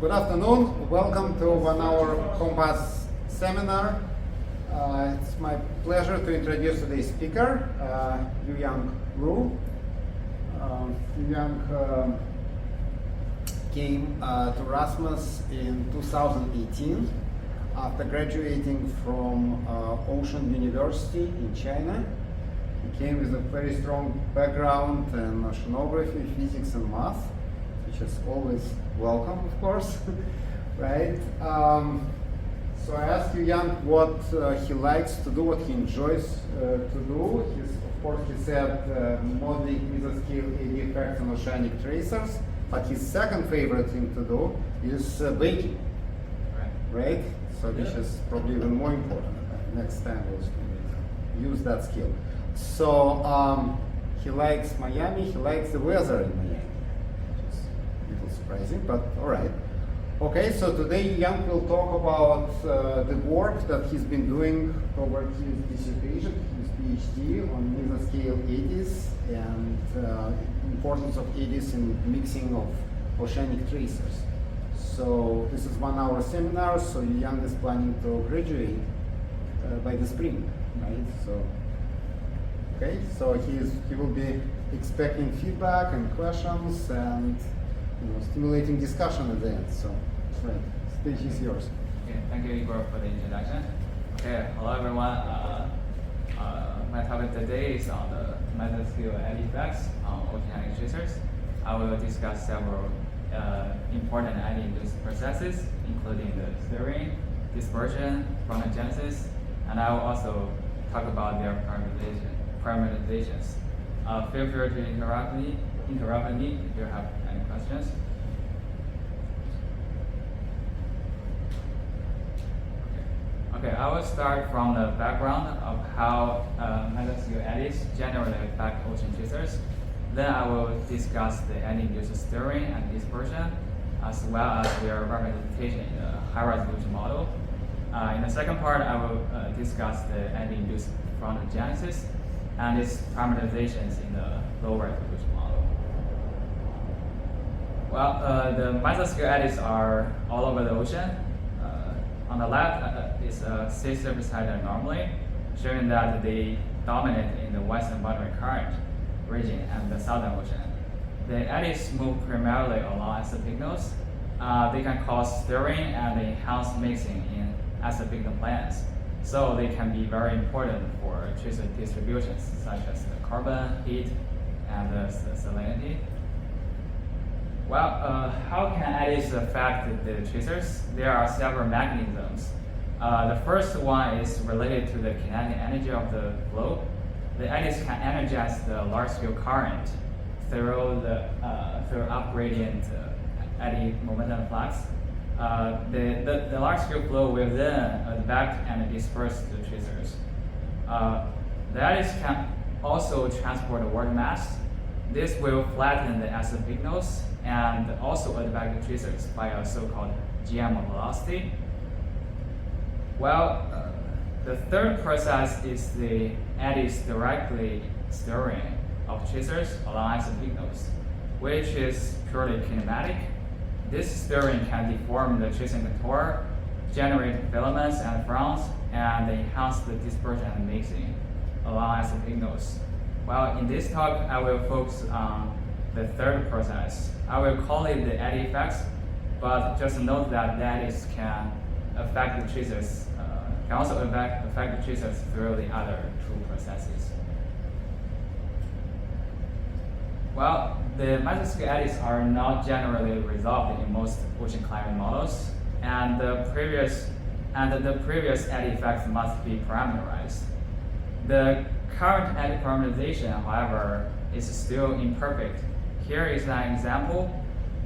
Good afternoon. Welcome to 1 hour Compass seminar. It's my pleasure to introduce today's speaker, Yueyang. Yueyang came to Rasmus in 2018 after graduating from Ocean University in China. He came with a very strong background in oceanography, physics, and math, which is always welcome, of course, right? So I asked Yueyang what he likes to do, what he enjoys to do. Of course, he said modeling mesoscale eddy effects on oceanic tracers, but his second favorite thing to do is baking, right? So which is probably even more important. Next time we'll use that skill. So he likes Miami, he likes the weather in Miami, which is a little surprising, but all right. Okay, so today Yueyang will talk about the work that he's been doing toward his dissertation, his PhD on mesoscale eddies and importance of eddies in mixing of oceanic tracers. So this is 1 hour seminar, so Yueyang is planning to graduate by the spring, right? So, okay, so he will be expecting feedback and questions and stimulating discussion at the end. So, right, stage is yours. Okay, thank you, Igor, for the introduction. Okay, hello everyone. My topic today is on the mesoscale eddy effects on oceanic tracers. I will discuss several important eddy-induced processes, including the stirring, dispersion, Frontogenesis, and I will also talk about their parameterizations. Feel free to interrupt me if you have any questions. Okay, I will start from the background of how mesoscale eddies generally affect ocean tracers. Then I will discuss the eddy-induced stirring and dispersion, as well as their parameterization in a high-resolution model. In the second part, I will discuss the eddy-induced Frontogenesis and its parameterizations in the low-resolution model. Well, the mesoscale eddies are all over the ocean. On the left is a sea surface height anomaly, showing that they dominate in the western boundary current region and the southern ocean. The eddies move primarily along epipicnals. They can cause stirring and enhance mixing in epipicnal planes. So they can be very important for tracer distributions such as the carbon, heat, and the salinity. Well, how can eddies affect the tracers? There are several mechanisms. The first one is related to the kinetic energy of the flow. The eddies can energize the large-scale current through up-gradient eddy momentum flux. The large-scale flow will then advect and disperse the tracers. The eddies can also transport water mass. This will flatten the epipicnals and also advect the tracers by a so-called GM velocity. Well, the third process is the eddies directly stirring of tracers along epipicnals, which is purely kinematic. This stirring can deform the tracing contour, generate filaments and fronts, and enhance the dispersion and mixing along epipicnals. Well, in this talk, I will focus on the third process. I will call it the eddy effects, but just note that the eddies can affect the tracers, can also affect the tracers through the other two processes. Well, the mesoscale eddies are not generally resolved in most ocean climate models, and the previous eddy effects must be parameterized. The current eddy parameterization, however, is still imperfect. Here is an example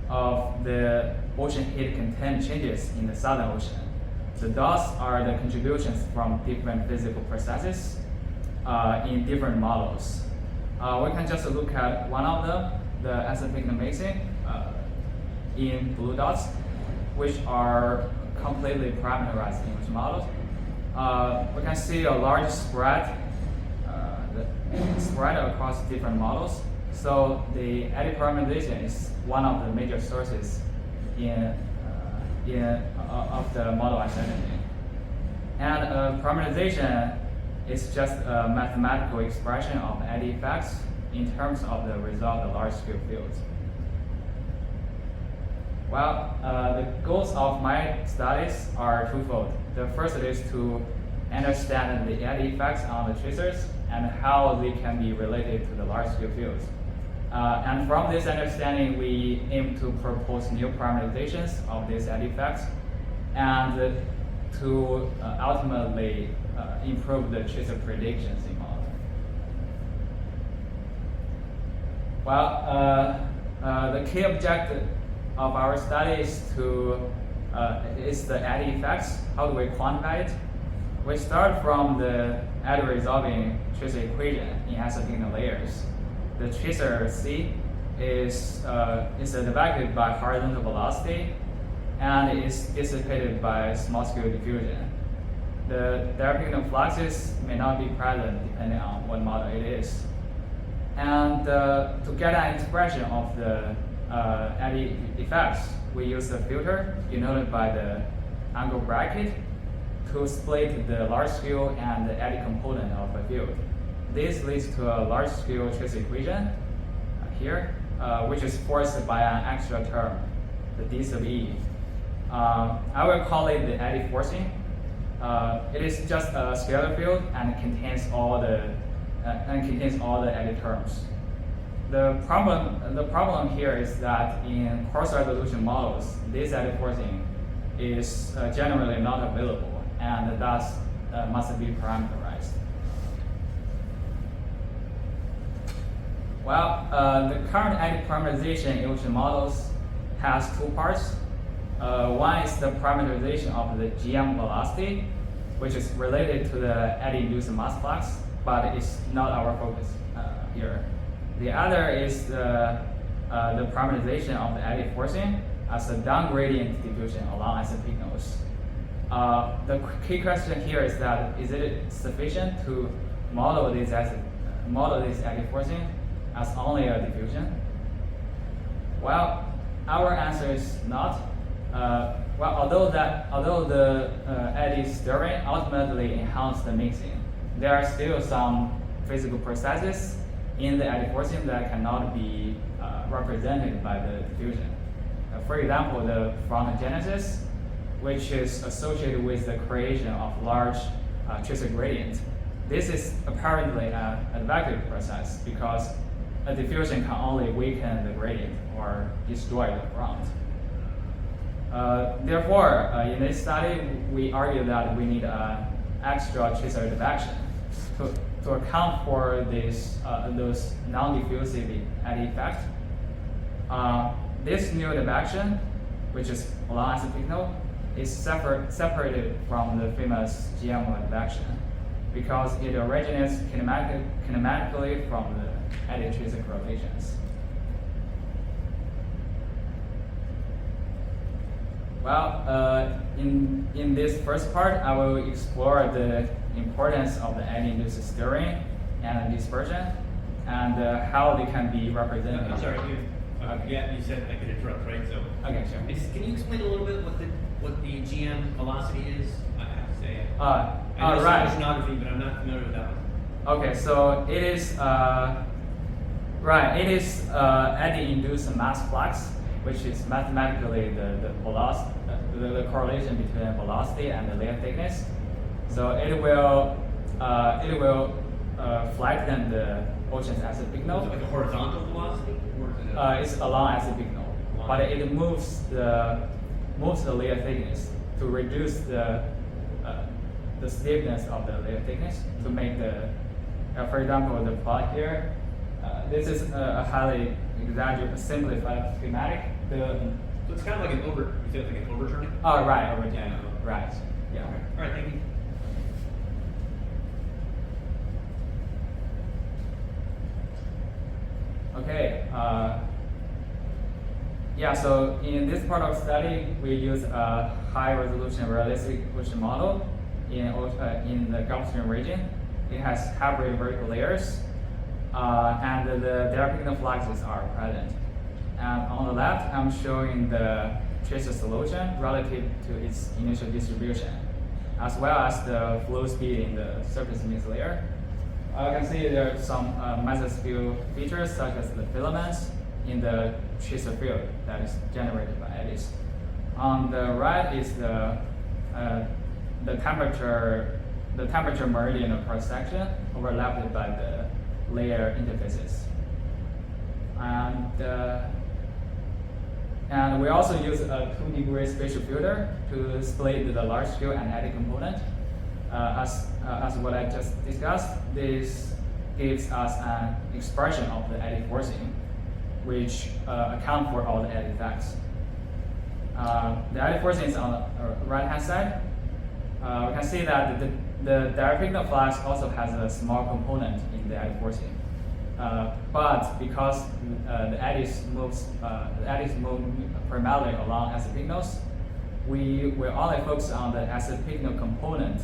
of the ocean heat content changes in the Southern Ocean. The dots are the contributions from different physical processes in different models. We can just look at one of them, the epipicnal mixing in blue dots, which are completely parameterized in each model. We can see a large spread across different models. So the eddy parameterization is one of the major sources in of the model uncertainty. And parameterization is just a mathematical expression of eddy effects in terms of the result of large-scale fields. Well, the goals of my studies are twofold. The first is to understand the eddy effects on the tracers and how they can be related to the large-scale fields. And from this understanding, we aim to propose new parameterizations of these eddy effects and to ultimately improve the tracer predictions in model. Well, the key objective of our study is the eddy effects. How do we quantify it? We start from the eddy resolving tracer equation in asymptotic layers. The tracer C is advected by horizontal velocity and is dissipated by small scale diffusion. The directional fluxes may not be present depending on what model it is. And to get an expression of the eddy effects, we use a filter denoted by the angle bracket to split the large scale and the eddy component of a field. This leads to a large scale tracer equation here, which is forced by an extra term, the d sub e. I will call it the eddy forcing. It is just a scalar field and contains all the eddy terms. The problem here is that in coarse resolution models, this eddy forcing is generally not available and thus must be parameterized. Well, the current eddy parameterization in ocean models has two parts. One is the parameterization of the GM velocity, which is related to the eddy-induced mass flux, but it's not our focus here. The other is the parameterization of the eddy forcing as a down-gradient diffusion along asymptotic nodes. The key question here is that is it sufficient to model this eddy forcing as only a diffusion? Well, our answer is not. Although the eddy stirring ultimately enhance the mixing, there are still some physical processes in the eddy forcing that cannot be represented by the diffusion. For example, the Frontogenesis, which is associated with the creation of large tracer gradient. This is apparently an advective process because a diffusion can only weaken the gradient or destroy the front. Therefore, in this study, we argue that we need an extra tracer advection to account for those non-diffusive eddy effects. This new advection, which is along asymptotic node, is separated from the famous GM advection because it originates kinematically from the eddy tracer correlations. Well, in this first part, I will explore the importance of the eddy-induced stirring and dispersion and how they can be represented. I'm sorry, yeah, you said I could interrupt, right? So, okay, sure. Can you explain a little bit what the GM velocity is? I have to say. I know right. oceanography, but I'm not familiar with that one. Okay, so it is eddy-induced mass flux, which is mathematically the velocity, the correlation between velocity and the layer thickness. So it will flatten the ocean's asymptotic node. Is it like a horizontal velocity? Or is it it's along asymptotic node, but it moves the layer thickness to reduce the stiffness of the layer thickness to make the, for example, the plot here. This is a highly simplified schematic. So it's kind of like an you said like an overturning? Oh, right, overturning. Right. Yeah. Okay. All right, thank you. Okay. Yeah, so in this part of the study, we use a high-resolution realistic ocean model in the Gulf Stream region. It has hybrid vertical layers, and the directional fluxes are present. And on the left, I'm showing the tracer solution relative to its initial distribution, as well as the flow speed in the surface mixed layer. You can see there are some mesoscale features such as the filaments in the tracer field that is generated by eddies. On the right is the temperature meridian of cross section overlapped by the layer interfaces. And we also use a 2-degree spatial filter to split the large scale and eddy component. As what I just discussed, this gives us an expression of the eddy forcing, which account for all the eddy effects. The eddy forcing is on the right-hand side. We can see that the diaphragmal flux also has a small component in the eddy forcing. But because the eddies move primarily along asymptotes, we will only focus on the asymptotic component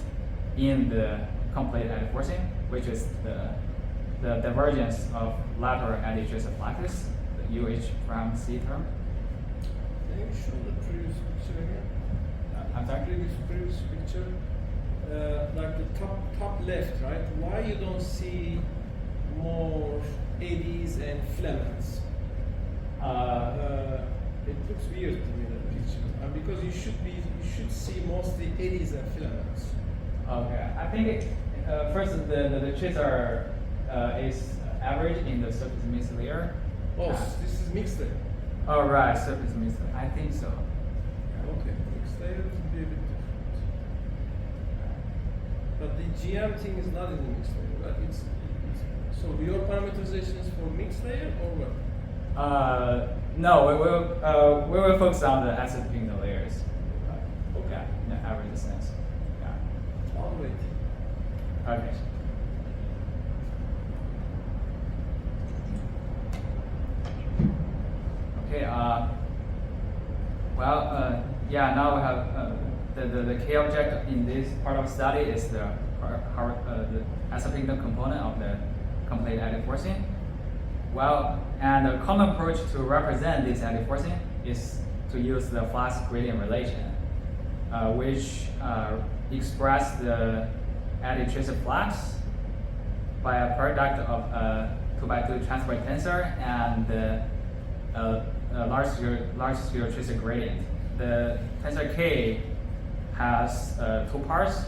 in the complete eddy forcing, which is the divergence of lateral eddy tracer fluxes, the UH prime C term. Can you show the previous picture again? I'm sorry? Previous picture, like the top left, right? Why you don't see more eddies and filaments? It looks weird to me, that picture. Because you should see mostly eddies and filaments. Okay, I think first the tracer is average in the surface mixed layer. Oh, this is mixed layer. Oh right, surface mixed layer. I think so. Okay, mixed layer would be a bit different. But the GM thing is not in the mixed layer, right? So your parameterization is for mixed layer or what? No, we will focus on the asymptotic layers. Okay. In the average sense. Yeah. I'll wait. Okay. Okay. Now we have the key object in this part of study is the asymptotic component of the complete eddy forcing. Well, and a common approach to represent this eddy forcing is to use the flux gradient relation, which express the eddy tracer flux by a product of a 2x2 transport tensor and the large scale tracer gradient. The tensor K has 2 parts.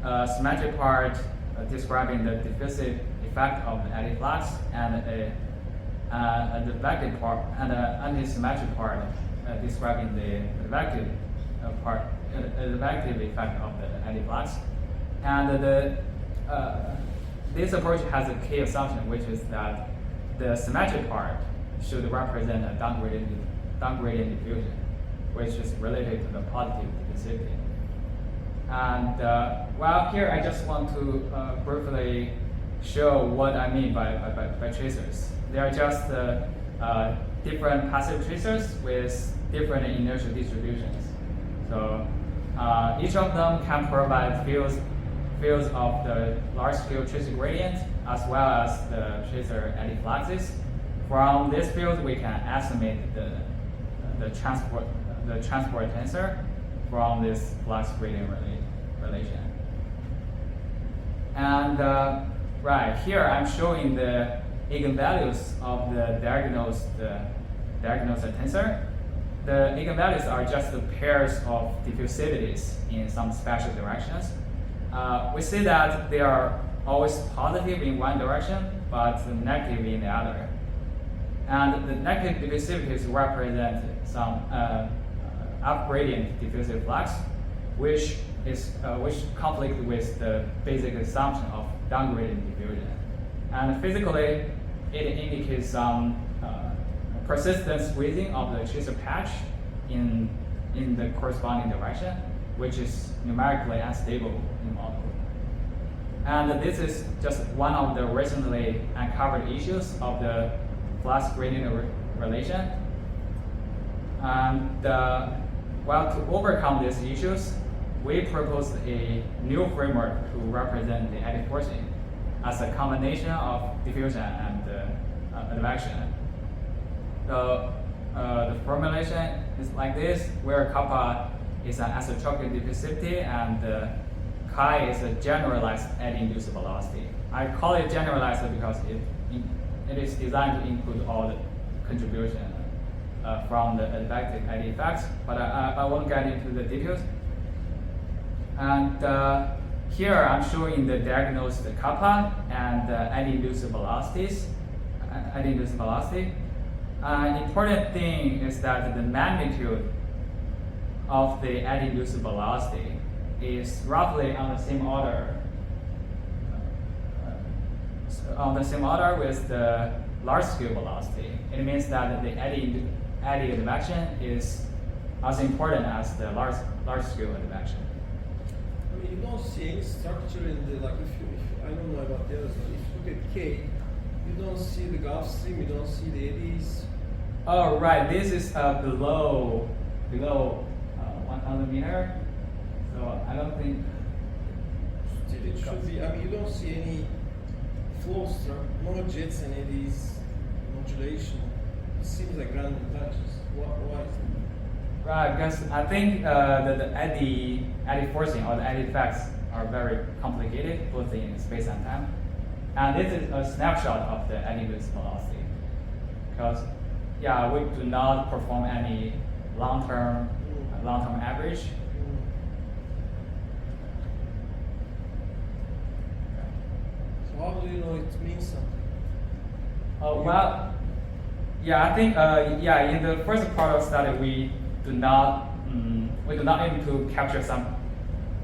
A symmetric part describing the diffusive effect of the eddy flux, and an advective part and an anti-symmetric part describing the advective effect of the eddy flux. And this approach has a key assumption, which is that the symmetric part should represent a downgradient diffusion, which is related to the positive diffusivity. And here I just want to briefly show what I mean by tracers. They are just different passive tracers with different inertial distributions. So each of them can provide fields of the large scale tracer gradient as well as the tracer eddy fluxes. From this field, we can estimate the transport tensor from this flux gradient relation. And here I'm showing the eigenvalues of the diagnosed tensor. The eigenvalues are just the pairs of diffusivities in some special directions. We see that they are always positive in one direction, but negative in the other. And the negative diffusivities represent some up-gradient diffusive flux, which conflict with the basic assumption of downgradient diffusion. And physically, it indicates some persistent squeezing of the tracer patch in the corresponding direction, which is numerically unstable in the model. And this is just one of the recently uncovered issues of the flux gradient relation. And to overcome these issues, we proposed a new framework to represent the eddy forcing as a combination of diffusion and advection. The formulation is like this, where kappa is an isotropic diffusivity and chi is a generalized eddy-induced velocity. I call it generalized because it is designed to include all the contribution from the advective eddy effects, but I won't get into the details. And here I'm showing the diagnosed kappa and eddy-induced velocities. Eddy-induced velocity. Important thing is that the magnitude of the eddy-induced velocity is roughly on the same order. With the large-scale velocity. It means that the eddy advection is as important as the large-scale advection. I mean, you don't see any structure in the, like, if I don't know about the others, but if you look at K, you don't see the Gulf Stream, you don't see the eddies. Oh, right. This is below 1,000 meter. So I don't think. Still, it should be. I mean, you don't see any flow structure, no jets and eddies, modulation. It seems like random touches. Why is it? Right, because I think the eddy forcing or the eddy effects are very complicated, both in space and time. And this is a snapshot of the eddy-induced velocity. Because, yeah, we do not perform any long-term average. So how do you know it means something? Oh, well, yeah, I think in the first part of the study we do not aim to capture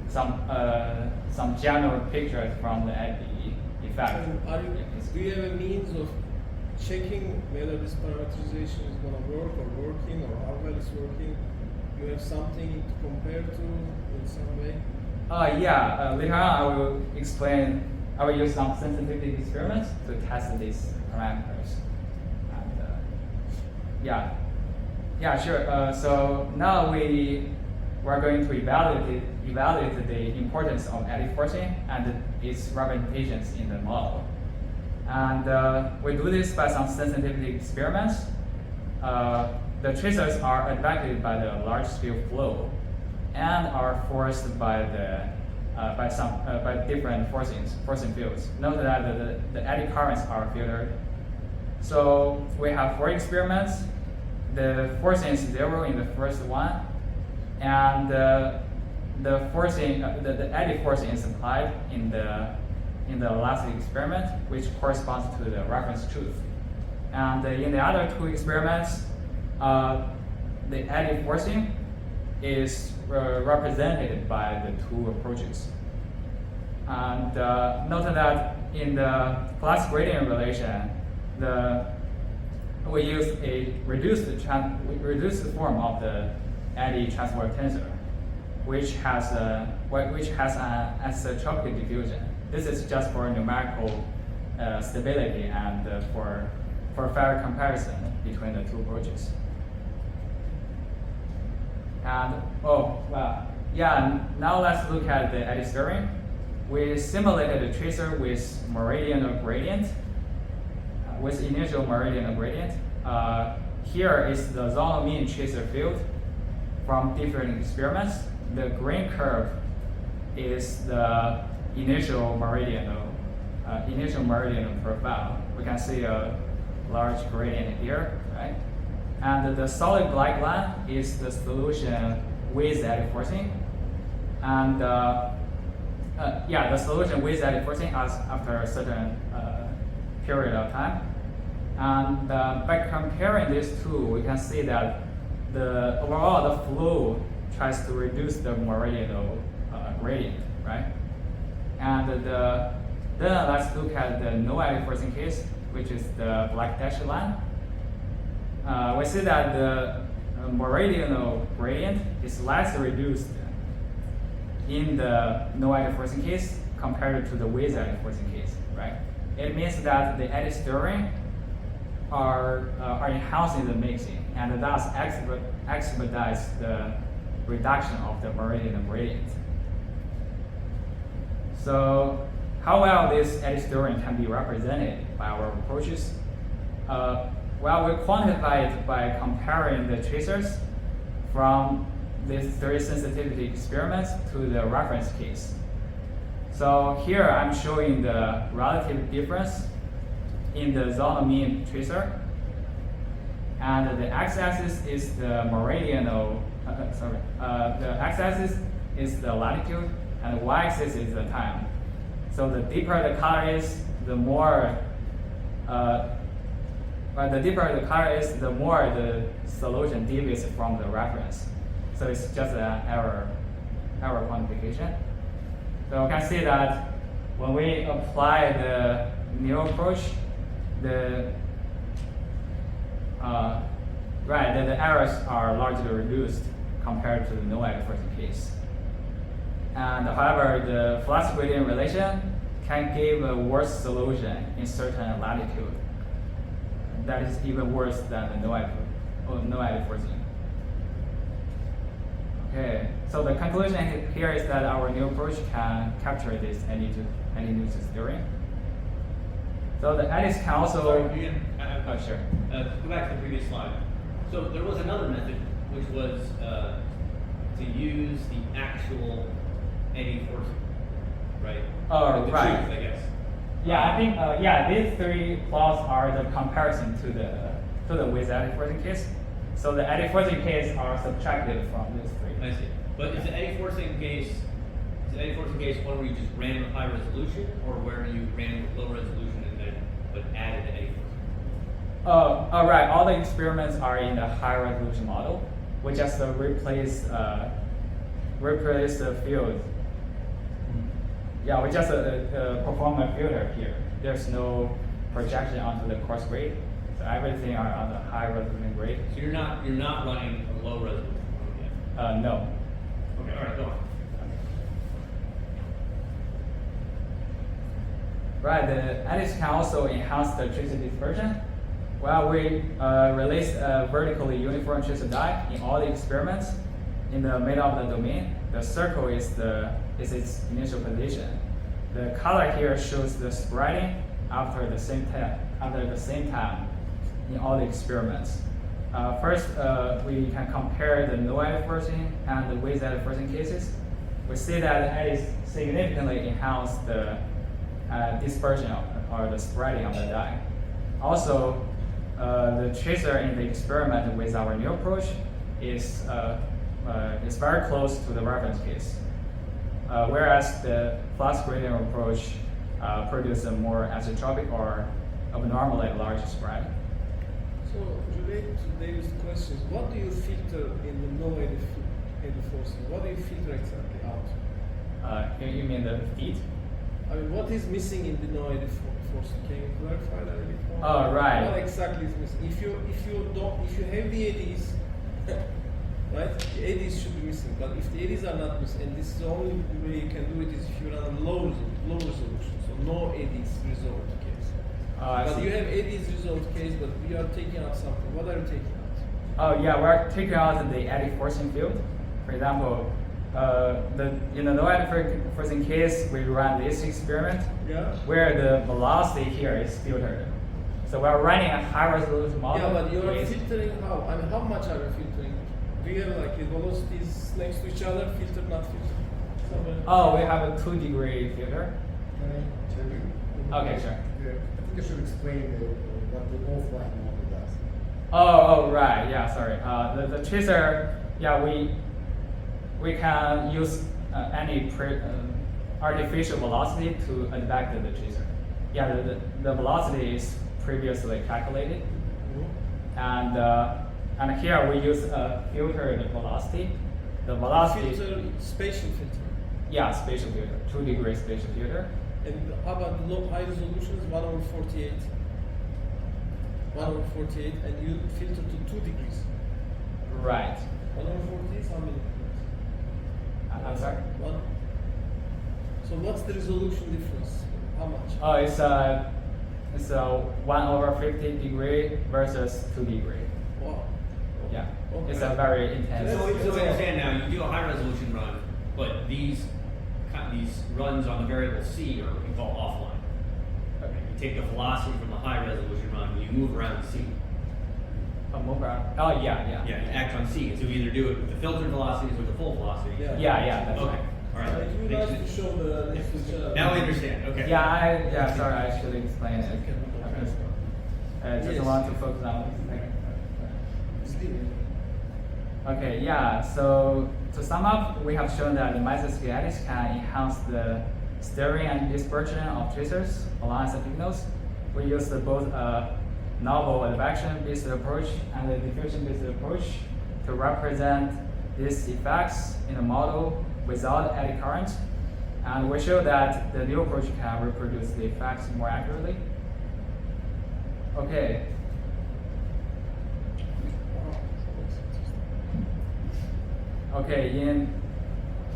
some general pictures from the eddy effect. Do you have a means of checking whether this parameterization is going to work or working or how well it's working? You have something to compare to in some way? Later on I will explain. I will use some sensitivity experiments to test these parameters. And sure. So now we're going to evaluate the importance of eddy forcing and its representations in the model. And we do this by some sensitivity experiments. The tracers are advected by the large-scale flow and are forced by different forcing fields. Note that the eddy currents are filtered. So we have 4 experiments. The forcing is 0 in the first one, and the eddy forcing is applied in the last experiment, which corresponds to the reference truth. And in the other 2 experiments, the eddy forcing is represented by the 2 approaches. And note that in the flux gradient relation, we use a reduced form of the eddy transport tensor, which has an isotropic diffusion. This is just for numerical stability and for fair comparison between the 2 approaches. And now let's look at the eddy stirring. We simulated a tracer with meridional gradient, with initial meridional gradient. Here is the zonal mean tracer field from different experiments. The green curve is the initial meridional profile. We can see a large gradient here, right? And the solid black line is the solution with eddy forcing. And the solution with eddy forcing after a certain period of time. And by comparing these 2, we can see that overall the flow tries to reduce the meridional gradient, right? And then let's look at the no eddy forcing case, which is the black dashed line. We see that the meridional gradient is less reduced in the no eddy forcing case compared to the with eddy forcing case, right? It means that the eddy stirring are enhancing the mixing and thus expedites the reduction of the meridional gradient. So how well this eddy stirring can be represented by our approaches? We quantify it by comparing the tracers from these 3 sensitivity experiments to the reference case. So here I'm showing the relative difference in the zone of mean tracer, and the x-axis is the meridional. The x-axis is the latitude, and the y-axis is the time. So the deeper the color is, the more. But the deeper the color is, the more the solution deviates from the reference. So it's just an error quantification. So we can see that when we apply the new approach, the errors are largely reduced compared to the no advection case. And however, the flux gradient relation can give a worse solution in certain latitude. That is even worse than the no advection. Okay, so the conclusion here is that our new approach can capture this eddy-induced theory. So the eddies can also. Sorry, sure. Go back to the previous slide. So there was another method, which was to use the actual eddy forcing, right? Oh, the right. Truth, I guess. Yeah, I think these 3 plots are the comparison to the with eddy forcing case. So the eddy forcing case are subtracted from these 3. I see. But is the eddy forcing case one where you just ran with high resolution, or where you ran with low resolution and then but added the eddy forcing? Right. All the experiments are in the high resolution model. We just replace the field. Yeah, we just perform a filter here. There's no projection onto the coarse grade, so everything are on the high resolution grade. So you're not running a low resolution yet? No. Okay. All right. Go on. Right. The eddies can also enhance the tracer dispersion. Well, we release a vertically uniform tracer die in all the experiments. In the middle of the domain, the circle is its initial position. The color here shows the spreading after the same time in all the experiments. First, we can compare the no advection and the with advection cases. We see that the eddies significantly enhance the dispersion or the spreading of the die. Also, the tracer in the experiment with our new approach is very close to the reference case, whereas the flux gradient approach produces a more isotropic or abnormally large spread. So related to David's questions, what do you filter in the no eddy forcing? What do you filter exactly out? You mean the feet? I mean, what is missing in the no eddy forcing? Can you clarify that a bit more? Oh, right. What exactly is missing? If you have the eddies, right? The eddies should be missing. But if the eddies are not missing, and this is the only way you can do it is if you run a low resolution, so no eddies result case. But you have eddies result case, but we are taking out something. What are you taking out? Oh yeah, we're taking out the eddy forcing field. For example, in the no eddy forcing case, we run this experiment where the velocity here is filtered. So we're running a high resolution model. Yeah, but you are filtering how? I mean, how much are you filtering? Do you have like velocities next to each other, filter, not filter? Oh, we have a 2-degree filter. Can I tell you? Okay, sure. Yeah, I think I should explain what the offline model does. Oh, right. Yeah, sorry. The tracer, yeah, we can use any artificial velocity to advect the tracer. Yeah, the velocity is previously calculated, and here we use a filtered velocity. The velocity. Spatial filter. Yeah, spatial filter, 2-degree spatial filter. And how about the high resolutions, 1/48? 1/48, and you filter to 2 degrees. Right. 1/40 is how many degrees? I'm sorry? One. So what's the resolution difference? How much? Oh, it's a 1/50 versus 2 degree. Wow. Yeah. Okay. It's a very intense. So I understand now, you do a high resolution run, but these runs on the variable C are what we call offline. Okay. You take the velocity from the high resolution run, you move around C. A mobile. Oh yeah. Yeah, you act on C. So you either do it with the filtered velocities or the full velocity. Yeah, that's Okay. right. All right. It would like to show the next Now we understand. Okay. Yeah, sorry, I should explain it. I just Yes. want to focus on It's leaving. Okay, yeah, so to sum up, we have shown that the Mesoscale Eddy can enhance the steering and dispersion of tracers along signals. We use both a novel advection-based approach and a diffusion-based approach to represent these effects in a model without eddy current. And we show that the new approach can reproduce the effects more accurately. Okay. Okay,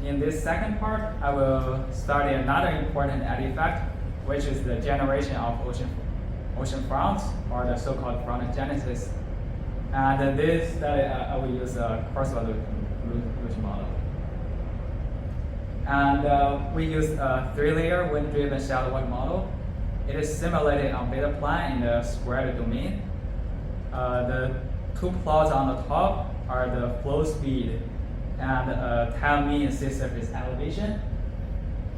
in this second part, I will study another important eddy effect, which is the generation of ocean fronts, or the so-called Frontogenesis. And this study, I will use a cross-evolution model. And we use a 3-layer wind-driven shallow water model. It is simulated on beta plane in the squared domain. The two plots on the top are the flow speed and time mean sea surface elevation.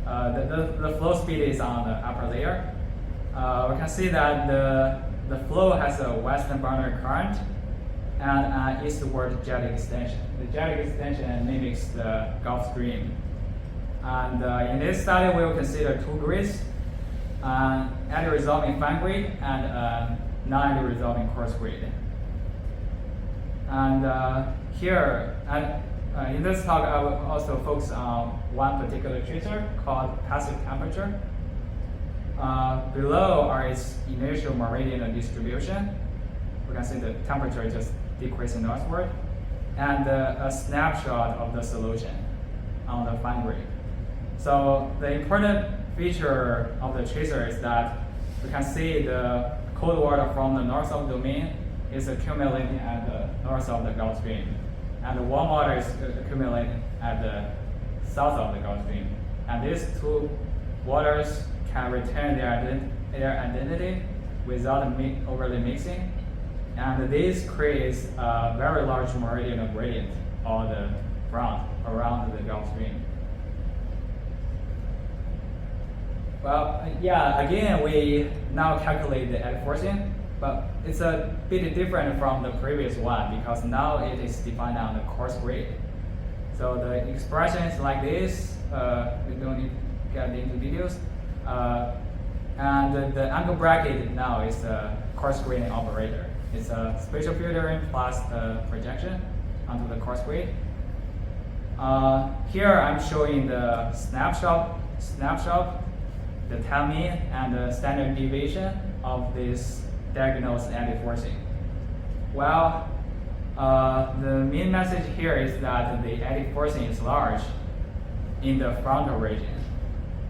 The flow speed is on the upper layer. We can see that the flow has a western boundary current and an eastward jet extension. The jet extension mimics the Gulf Stream. And in this study, we will consider two grids, eddy resolving fine grid and non-eddy resolving coarse grid. And here, in this talk, I will also focus on one particular tracer called passive temperature. Below are its initial meridian distribution. We can see the temperature just decreasing northward, and a snapshot of the solution on the fine grid. So the important feature of the tracer is that we can see the cold water from the north of the domain is accumulating at the north of the Gulf Stream, and the warm water is accumulating at the south of the Gulf Stream. And these two waters can retain their identity without overly mixing, and this creates a very large meridional gradient on the front around the Gulf Stream. Well, yeah, again, we now calculate the eddy forcing, but it's a bit different from the previous one because now it is defined on the coarse grid. So the expression is like this. We don't need to get into details. And the angle bracket now is a coarse gradient operator. It's a spatial filtering plus projection onto the coarse grid. Here I'm showing the snapshot, the time mean, and the standard deviation of this diagnosed eddy forcing. Well, the main message here is that the eddy forcing is large in the frontal region,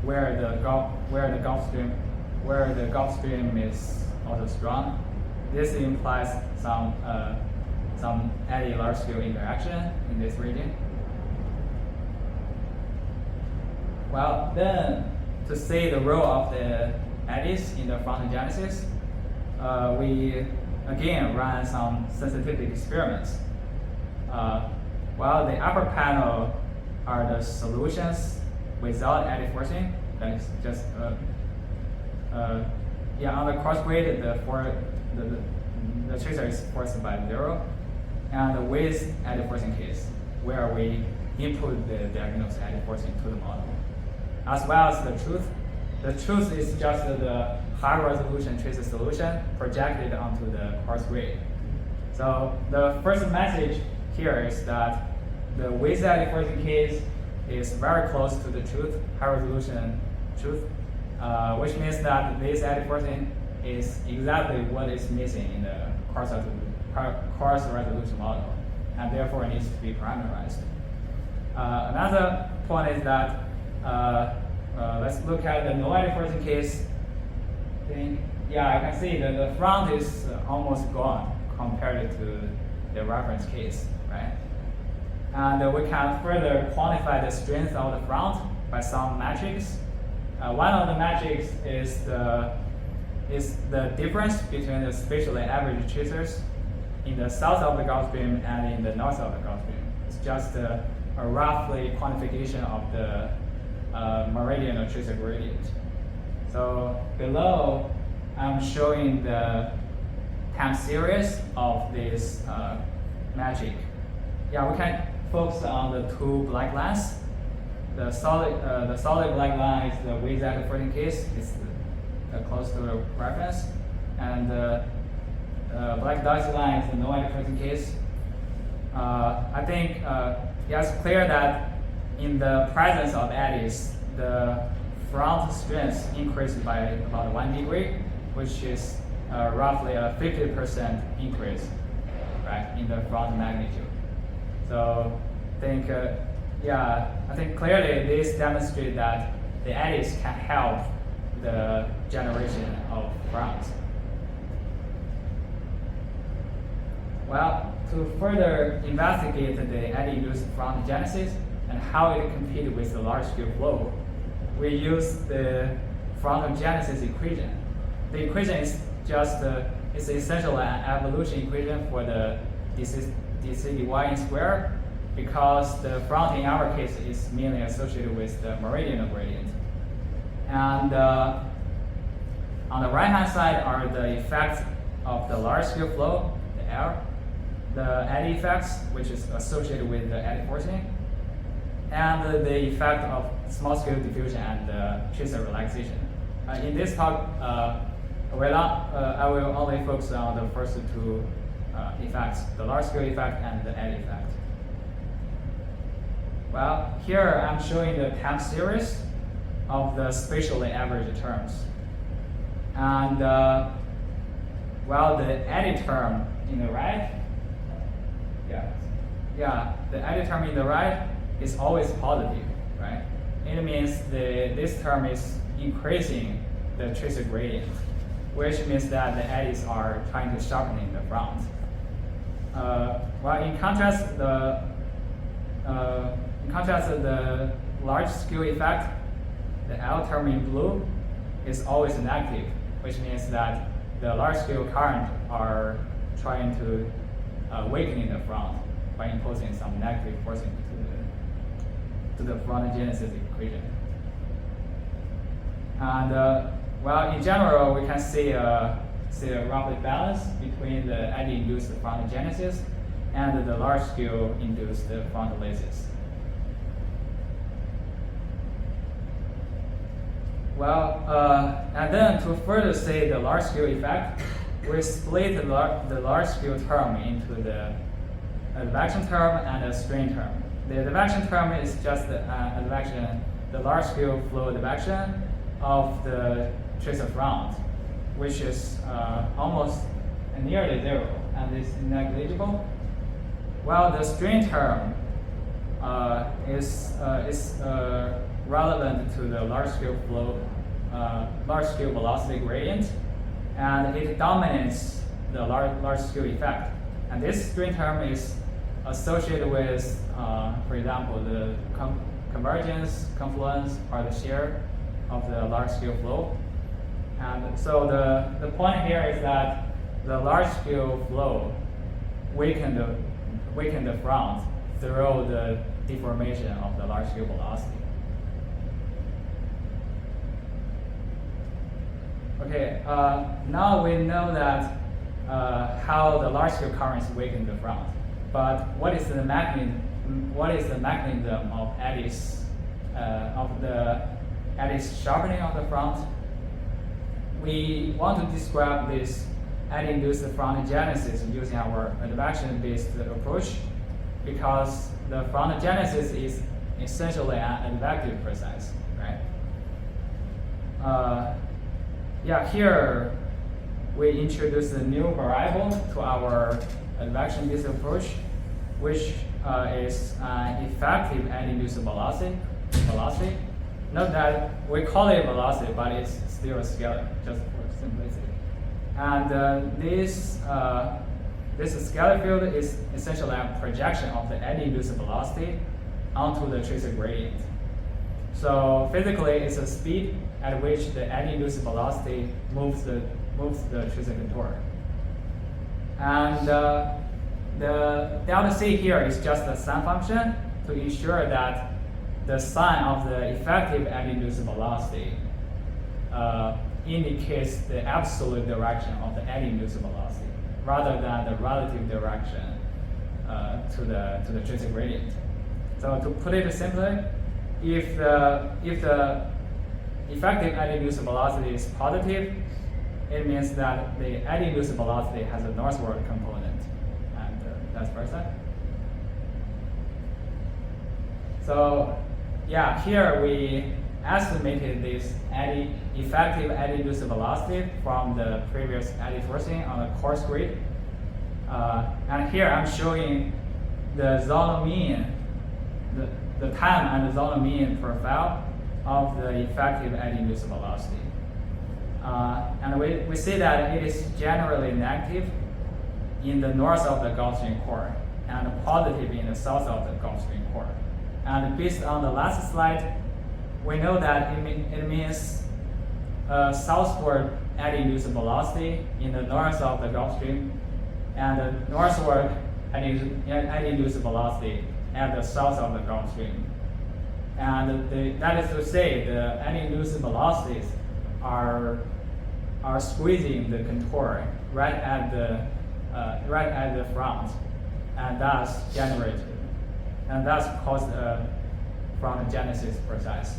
where the Gulf Stream is also strong. This implies some eddy large-scale interaction in this region. Well, then to see the role of the eddies in the frontogenesis, we again run some sensitivity experiments. While the upper panel are the solutions without eddy forcing, that is just on the coarse grid, the tracer is forced by 0, and with eddy forcing case, where we input the diagnosed eddy forcing to the model, as well as the truth. The truth is just the high resolution tracer solution projected onto the coarse grid. So the first message here is that the with eddy forcing case is very close to the truth, high resolution truth, which means that this eddy forcing is exactly what is missing in the coarse resolution model, and therefore it needs to be parameterized. Another point is that let's look at the no eddy forcing case. Yeah, I can see that the front is almost gone compared to the reference case, right? And we can further quantify the strength of the front by some metrics. One of the metrics is the difference between the spatially average tracers in the south of the Gauss beam and in the north of the Gauss beam. It's just a roughly quantification of the meridional tracer gradient. So below, I'm showing the time series of this magic. Yeah, we can focus on the two black lines. The solid black line is the Yueyang 14 case. It's close to the reference, and the black dotted line is the no eddy 14 case. I think it's clear that in the presence of eddies, the front strength increased by about 1 degree, which is roughly a 50% increase, right, in the front magnitude. So I think clearly this demonstrates that the eddies can help the generation of fronts. Well, to further investigate the eddy-induced frontogenesis and how it competes with the large-scale flow, we use the frontogenesis equation. The equation is just it's essentially an evolution equation for the dc/dy square, because the front in our case is mainly associated with the meridional gradient. And on the right-hand side are the effects of the large-scale flow, the L, the eddy effects, which is associated with the eddy forcing, and the effect of small-scale diffusion and tracer relaxation. In this talk, I will only focus on the first two effects, the large-scale effect and the eddy effect. Well, here I'm showing the time series of the spatially averaged terms. And the eddy term in the right, the eddy term in the right is always positive, right? It means this term is increasing the tracer gradient, which means that the eddies are trying to sharpen in the front. In contrast, the large scale effect, the L term in blue, is always negative, which means that the large scale current are trying to weaken in the front by imposing some negative forcing to the frontogenesis equation. And in general, we can see a roughly balance between the eddy-induced frontogenesis and the large-scale induced frontolysis. And then to further say the large-scale effect, we split the large-scale term into the advection term and the strain term. The advection term is just the advection, the large-scale flow advection of the tracer front, which is almost nearly zero and is negligible. While the strain term is relevant to the large-scale flow, large-scale velocity gradient, and it dominates the large-scale effect. And this strain term is associated with, for example, the convergence, confluence, or the shear of the large-scale flow. And so the point here is that the large-scale flow weaken the front through the deformation of the large-scale velocity. Okay, now we know that how the large-scale currents weaken the front. But what is the mechanism? What is the mechanism of eddies sharpening of the front? We want to describe this eddy-induced frontogenesis using our advection-based approach, because the frontogenesis is essentially an advective process, right? Here we introduce a new variable to our advection-based approach, which is effective eddy-induced velocity. Note that we call it velocity, but it's still a scalar, just for simplicity. And this scalar field is essentially a projection of the eddy-induced velocity onto the tracer gradient. So physically, it's a speed at which the eddy-induced velocity moves the tracer contour. And the delta C here is just a sign function to ensure that the sign of the effective eddy-induced velocity indicates the absolute direction of the eddy-induced velocity rather than the relative direction to the intrinsic gradient. So to put it simply, if the effective eddy-induced velocity is positive, it means that the eddy-induced velocity has a northward component, and vice versa. So yeah, here we estimated this effective eddy-induced velocity from the previous eddy forcing on the coarse grid. And here I'm showing the zonal mean, the time and the zonal mean profile of the effective eddy-induced velocity. And we see that it is generally negative in the north of the Gulf Stream core and positive in the south of the Gulf Stream core. And based on the last slide, we know that it means southward eddy-induced velocity in the north of the Gulf Stream and the northward eddy-induced velocity at the south of the Gulf Stream. And that is to say, the eddy-induced velocities are squeezing the contour right at the front, and thus cause a frontogenesis process.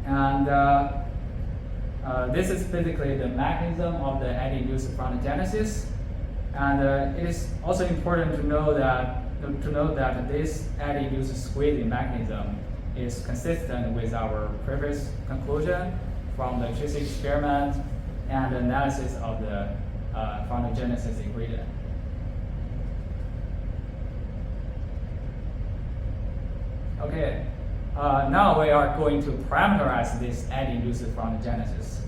And this is basically the mechanism of the eddy-induced frontogenesis. And it is also important to know that this eddy-induced squeezing mechanism is consistent with our previous conclusion from the intrinsic experiment and the analysis of the frontogenesis ingredient. Okay, now we are going to parameterize this eddy-induced frontogenesis.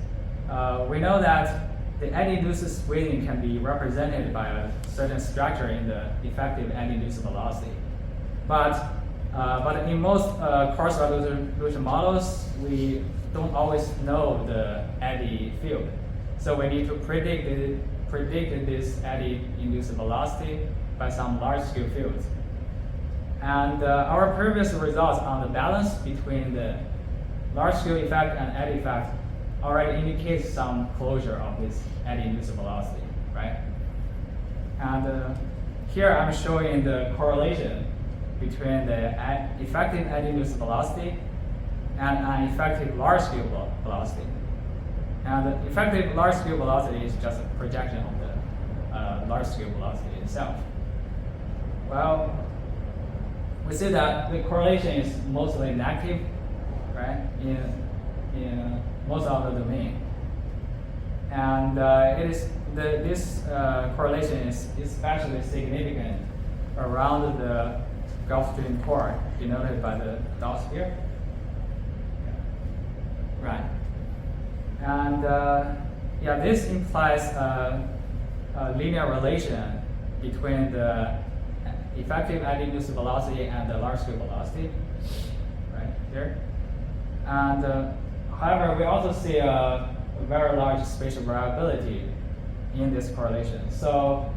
We know that the eddy-induced squeezing can be represented by a certain structure in the effective eddy-induced velocity. But in most coarse resolution models, we don't always know the eddy field. So we need to predict this eddy-induced velocity by some large-scale fields. And our previous results on the balance between the large-scale effect and eddy effect already indicates some closure of this eddy-induced velocity, right? And here I'm showing the correlation between the effective eddy-induced velocity and an effective large-scale velocity. And the effective large-scale velocity is just a projection of the large-scale velocity itself. Well, we see that the correlation is mostly negative, right, in most of the domain. And this correlation is especially significant around the Gulf Stream core, denoted by the dots here. Right. And yeah, this implies a linear relation between the effective eddy-induced velocity and the large-scale velocity, right here. And however, we also see a very large spatial variability in this correlation. So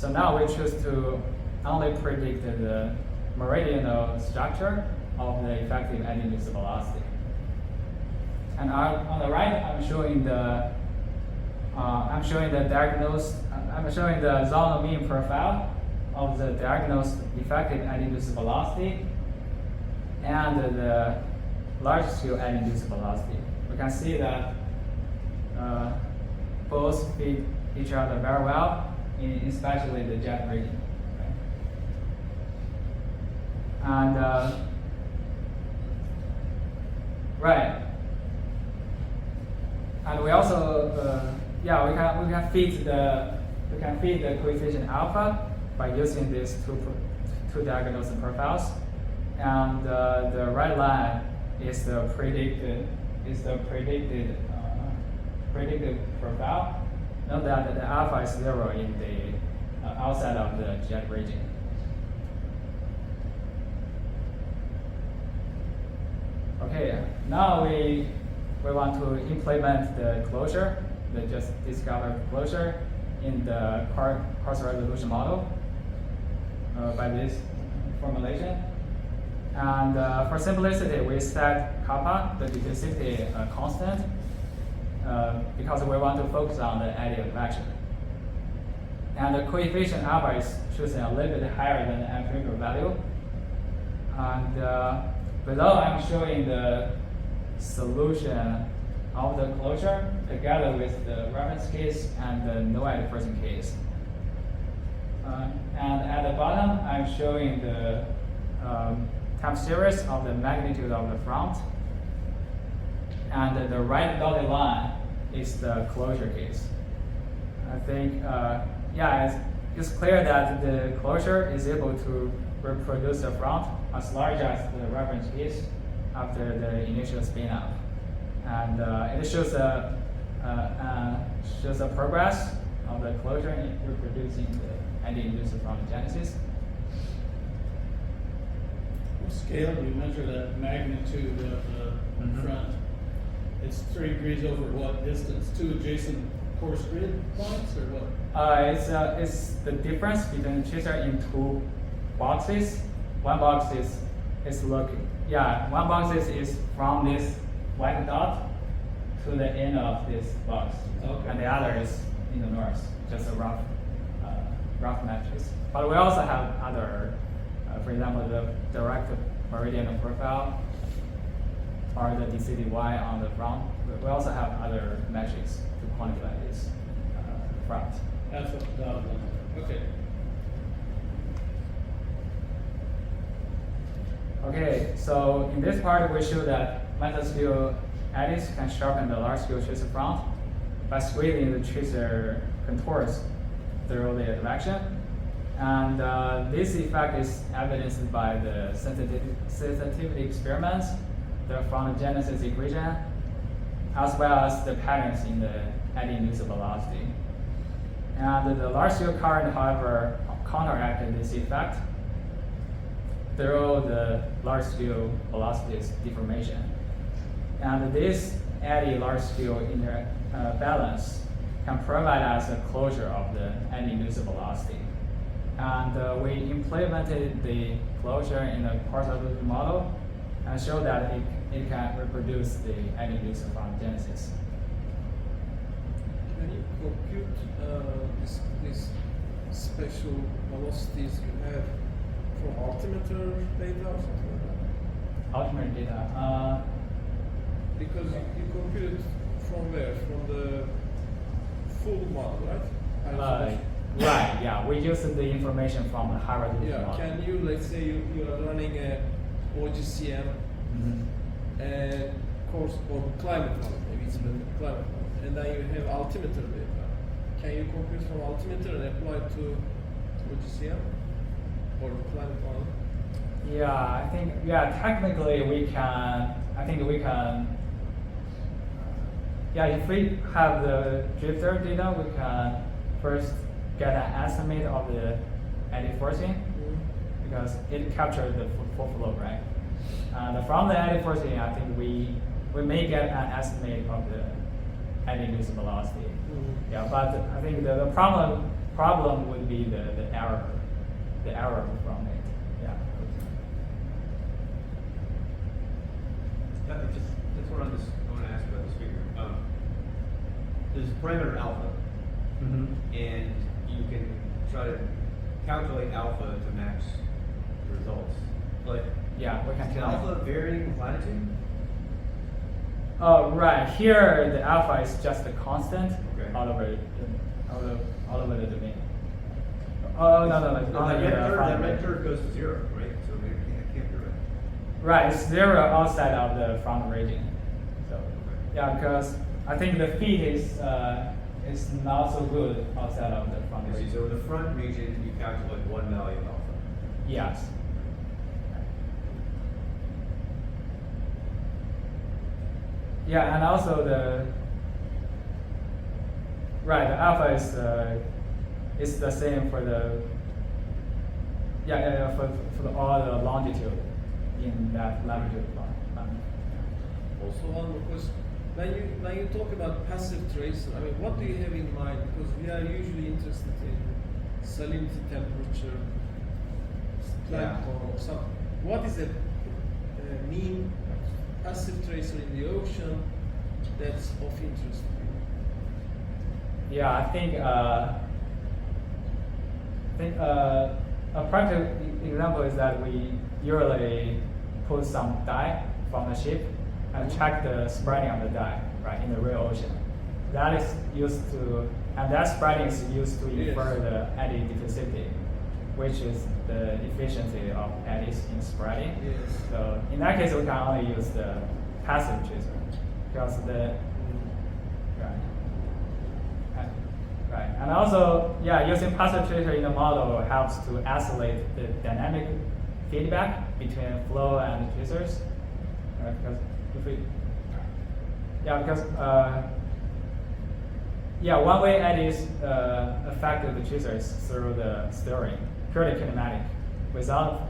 now we choose to only predict the meridional structure of the effective eddy-induced velocity. And on the right, I'm showing the zonal mean profile of the diagnosed effective eddy-induced velocity and the large-scale eddy-induced velocity. We can see that both fit each other very well, especially the jet region. Okay. And right. And we also, yeah, we can fit the coefficient alpha by using these two diagnostic profiles, and the right line is the predicted profile. Note that the alpha is 0 in the outside of the jet region. Okay, now we want to implement the closure, the just discovered closure, in the coarse resolution model by this formulation. And for simplicity, we set kappa, the diffusivity constant, because we want to focus on the eddy advection. And the coefficient alpha is choosing a little bit higher than the empirical value. And below, I'm showing the solution of the closure together with the reference case and the no eddy forcing case. And at the bottom, I'm showing the time series of the magnitude of the front. And the right dotted line is the closure case. I think, it's clear that the closure is able to reproduce the front as large as the reference case after the initial spin up. And it shows a progress of the closure in reproducing the eddy-induced frontogenesis. What scale do you measure that magnitude of the front? It's 3 degrees over what distance? 2 adjacent coarse grid points, or what? It's the difference between the tracer in 2 boxes. One box is one box is from this white dot to the end of this box, Okay. and the other is in the north, just a rough matrix. But we also have other, for example, the direct meridian profile or the DCDY on the front. We also have other metrics to quantify this front. That's what the dotted line is. Okay. Okay, so in this part we show that mesoscale eddies can sharpen the large-scale tracer front by squeezing the tracer contours through the advection. And this effect is evidenced by the sensitivity experiments, the Frontogenesis equation, as well as the patterns in the eddy-induced velocity. And the large-scale current, however, counteracted this effect through the large-scale velocities deformation. And this eddy large-scale balance can provide us a closure of the eddy-induced velocity. And we implemented the closure in the coarse resolution model and showed that it can reproduce the eddy-induced frontogenesis. Can you compute these special velocities you have from altimeter data or something like that? Altimeter data. Because you compute it from where? From the full model, right? Right, yeah. We use the information from the high resolution Yeah, model. can you, let's say you are running a OGCM and course or climate model, maybe it's better, climate model, and then you have altimeter data. Can you compute from altimeter and apply it to OGCM or climate model? Yeah, technically we can, if we have the drifter data, we can first get an estimate of the eddy forcing because it captures the full flow, right? And from the eddy forcing, I think we may get an estimate of the eddy-induced velocity. Yeah, but I think the problem would be the error from it. Yeah. That's what I want to ask about this figure. There's a parameter alpha, and you can try to calculate alpha to match the results. But yeah, we can is tell. alpha varying with latitude? Oh, right. Here, the alpha is just a constant all over the domain. Oh, no. That red curve goes to 0, right? So maybe that can't be right. Right, it's 0 outside of the front region. So, yeah, because I think the feed is not so good outside of the front region. So in the front region, you calculate one value of alpha. Yes. Yeah, and also the alpha is the same for the for all the longitude in that latitude line. Also, one more question. when you talk about passive tracer, I mean, what do you have in mind? Because we are usually interested in salinity temperature, plankton, or something. What is a mean passive tracer in the ocean that's of interest to you? Yeah, I think a practical example is that we usually pull some dye from the ship and check the spreading of the dye, right, in the real ocean. That is used to, and that spreading is used to infer the eddy diffusivity, which is the efficiency of eddies in spreading. Yes. So in that case, we can only use the passive tracer because the right. And also, yeah, using passive tracer in the model helps to isolate the dynamic feedback between flow and tracers. Right? Because if we, one way eddies affect the tracers through the steering, purely kinematic, without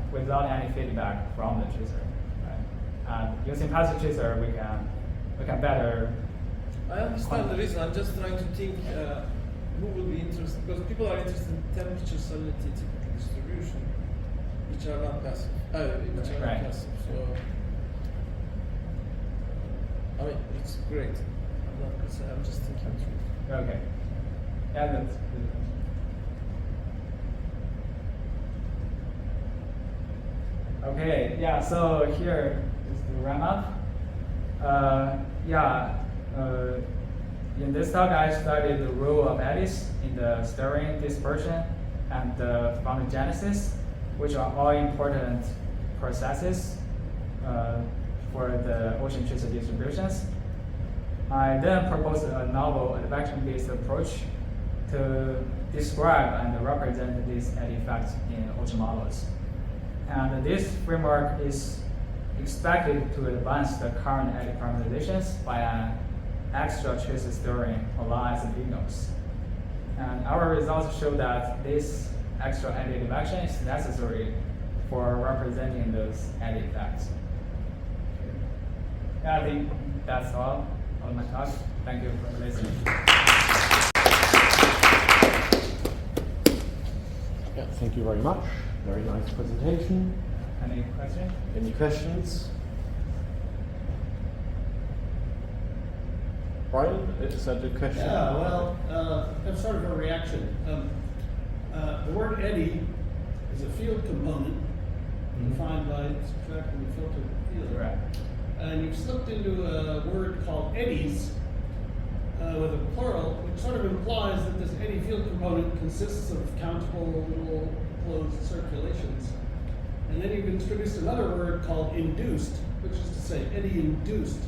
any feedback from the tracer. Right? And using passive tracer, we can better. I understand the reason. I'm just trying to think who will be interested, because people are interested in temperature, salinity, typical distribution, which are not passive. Right. Passive. So, I mean, it's great. I'm not gonna say. I'm just thinking through. Okay. Yeah, that's good. Okay, yeah, so here is the wrap up. In this talk, I studied the role of eddies in the stirring, dispersion, and the Frontogenesis, which are all important processes for the ocean tracer distributions. I then proposed a novel advection-based approach to describe and represent these eddy effects in ocean models. And this framework is expected to advance the current eddy parameterizations by an extra tracer steering along signals. And our results show that this extra eddy advection is necessary for representing those eddy effects. Yeah, I think that's all on my talk. Thank you for listening. Yeah, thank you very much. Very nice presentation. Any questions? Any questions? Brian, is that a question? Yeah, well, that's sort of a reaction. The word eddy is a field component defined by subtracting the filtered field. Right. And you've slipped into a word called eddies with a plural, which sort of implies that this eddy field component consists of countable little closed circulations. And then you've introduced another word called induced, which is to say eddy-induced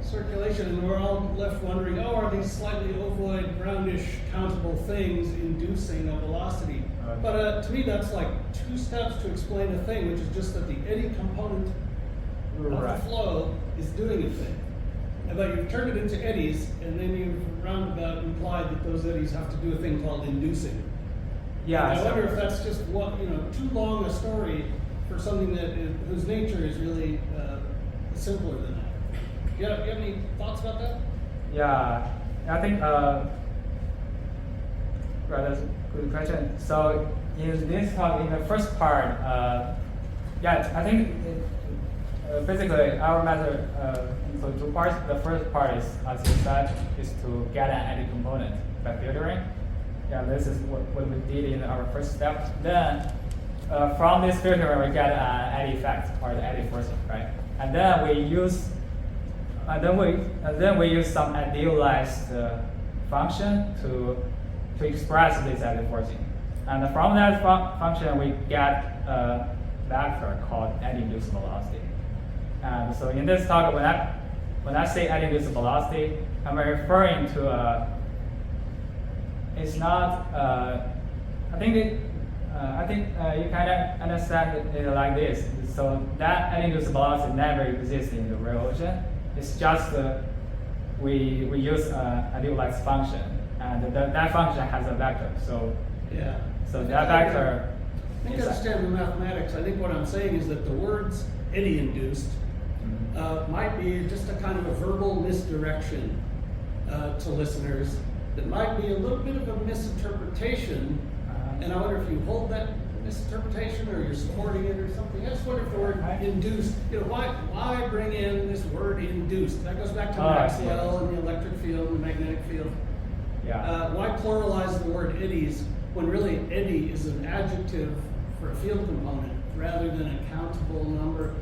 circulation, and we're all left wondering, are these slightly ovoid, brownish, countable things inducing a velocity? But to me, that's like two steps to explain a thing, which is just that the eddy component of the flow is doing a thing. But you've turned it into eddies, and then you've roundabout implied that those eddies have to do a thing called inducing. Yeah. And I wonder if that's just too long a story for something whose nature is really simpler than that. Do you have any thoughts about that? Yeah, I think right, that's a good question. So in this talk, in the first part, I think basically our method includes two parts. The first part is, as you said, is to get an eddy component by filtering. Yeah, this is what we did in our first step. Then from this filtering, we get an eddy effect or the eddy forcing, right? And then we use some idealized function to express this eddy forcing. And from that function, we get a vector called eddy-induced velocity. And so in this talk, when I say eddy-induced velocity, I'm referring to it's not. I think you kind of understand it like this. So that eddy-induced velocity never exists in the real ocean. It's just we use an idealized function, and that function has a vector. So yeah. So that vector. I think I understand the mathematics. I think what I'm saying is that the words eddy-induced might be just a kind of a verbal misdirection to listeners that might be a little bit of a misinterpretation. And I wonder if you hold that misinterpretation or you're supporting it or something. I just wonder if the word induced, why bring in this word induced? That goes back to Maxwell and the electric field and the magnetic field. Yeah. Why pluralize the word eddies when really eddy is an adjective for a field component rather than a countable number?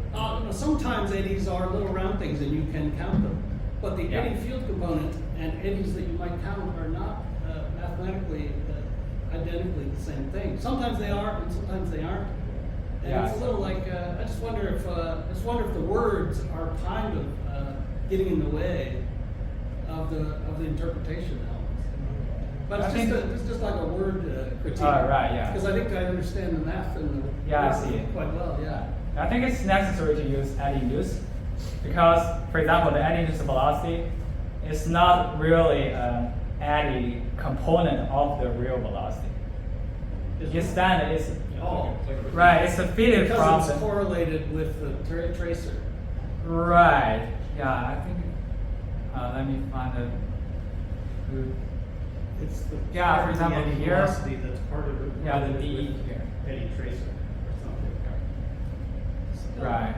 Sometimes eddies are little round things and you can count them. But the eddy field component and eddies that you might count are not mathematically identically the same thing. Sometimes they are, and sometimes they aren't. And it's a little like I just wonder if the words are kind of getting in the way of the interpretation elements. But it's just like a word critique. Right. Yeah. Because I think I understand the math and the I see quite well. Yeah. I think it's necessary to use eddy-induced because, for example, the eddy-induced velocity is not really an eddy component of the real velocity. Instead, it's right. It's a fitted from because it's correlated with the tracer. Right. Yeah. I think. Let me find a good. It's the for example, eddy here. velocity that's part of it. Yeah, the DE here. Eddy tracer or something. Right.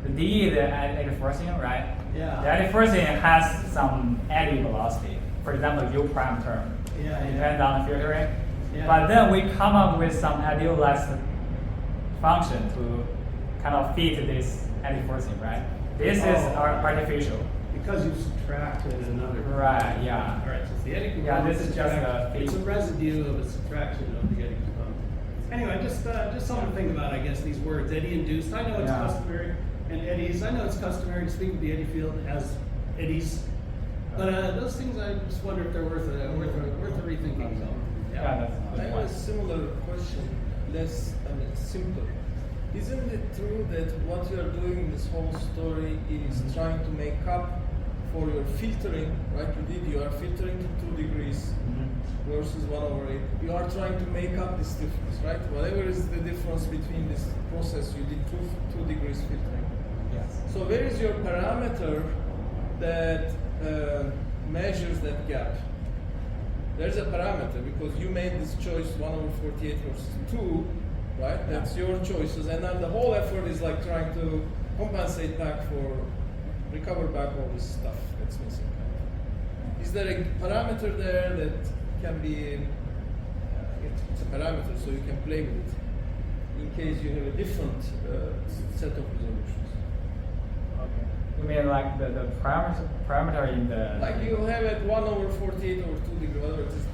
The DE, the eddy forcing, right? Yeah. The eddy forcing has some eddy velocity. For example, U prime term. Yeah. Depends on the filtering. Yeah. But then we come up with some idealized function to kind of fit this eddy forcing, right? This is our artificial. Because you subtracted another. Right. Yeah. All right. So it's the eddy component. Yeah. This is just a It's a residue of a subtraction of the eddy component. Anyway, just something to think about. I guess these words, eddy-induced. I know it's customary, and eddies. I know it's customary to speak of the eddy field as eddies. But those things, I just wonder if they're worth a rethinking. So, Yeah. I have a similar question, simpler. Isn't it true that what you are doing in this whole story is trying to make up for your filtering, right? You are filtering to 2 degrees versus 1/8. You are trying to make up this difference, right? Whatever is the difference between this process, you did 2 degrees filtering. Yes. So where is your parameter that measures that gap? There's a parameter because you made this choice 1/48 versus 2, right? That's your choices, and then the whole effort is like trying to compensate back recover back all this stuff that's missing. Is there a parameter there that can be? It's a parameter, so you can play with it in case you have a different set of resolutions. Okay. You mean like the parameter in the Like you have it 1/48 or 2 degrees, whatever it is.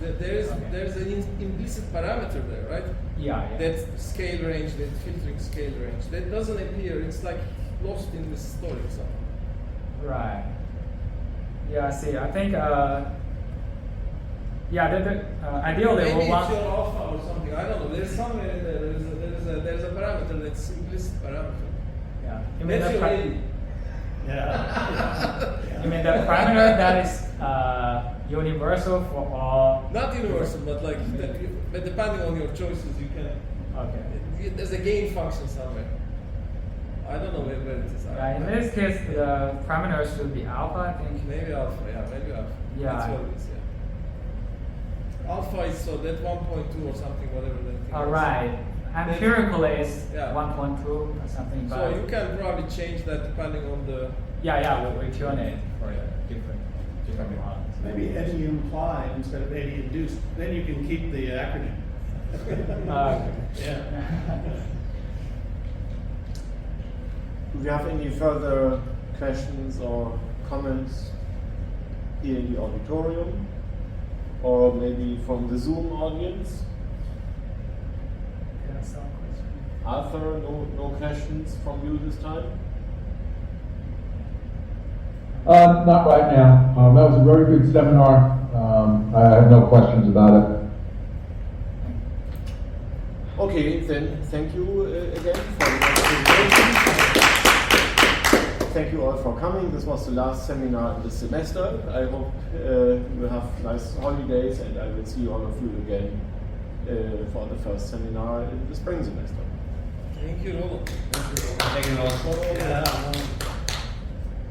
There's an implicit parameter there, right? Yeah. That scale range, that filtering scale range, that doesn't appear. It's like lost in this story somehow. Right. Yeah. I see. I think. Ideally, maybe we it's want. your alpha or something. I don't know. There's somewhere in there. There's a parameter that's implicit parameter. Yeah. You mean That's the your eddy. Yeah. You mean the parameter that is universal for all? Not universal, but like but depending on your choices, you can. Okay. There's a gain function somewhere. I don't know where it is. Yeah. In this case, the parameter should be alpha. I think. Maybe alpha. Yeah. Maybe alpha. Yeah. That's what it is. Yeah. Alpha is so that 1.2 or something, whatever that thing All is. right. Empirically, it's Yeah. 1.2 or something. But So you can probably change that depending on the. we tune it for different models. Maybe eddy imply instead of eddy induced. Then you can keep the acronym. Yeah. Do we have any further questions or comments here in the auditorium? Or maybe from the Zoom audience? Arthur, no questions from you this time? Not right now. That was a very good seminar. I have no questions about it. Okay, then thank you again for the presentation. Thank you all for coming. This was the last seminar in the semester. I hope you will have nice holidays, and I will see all of you again for the first seminar in the spring semester. Thank you, Roland. Thank you, Roland. Yeah.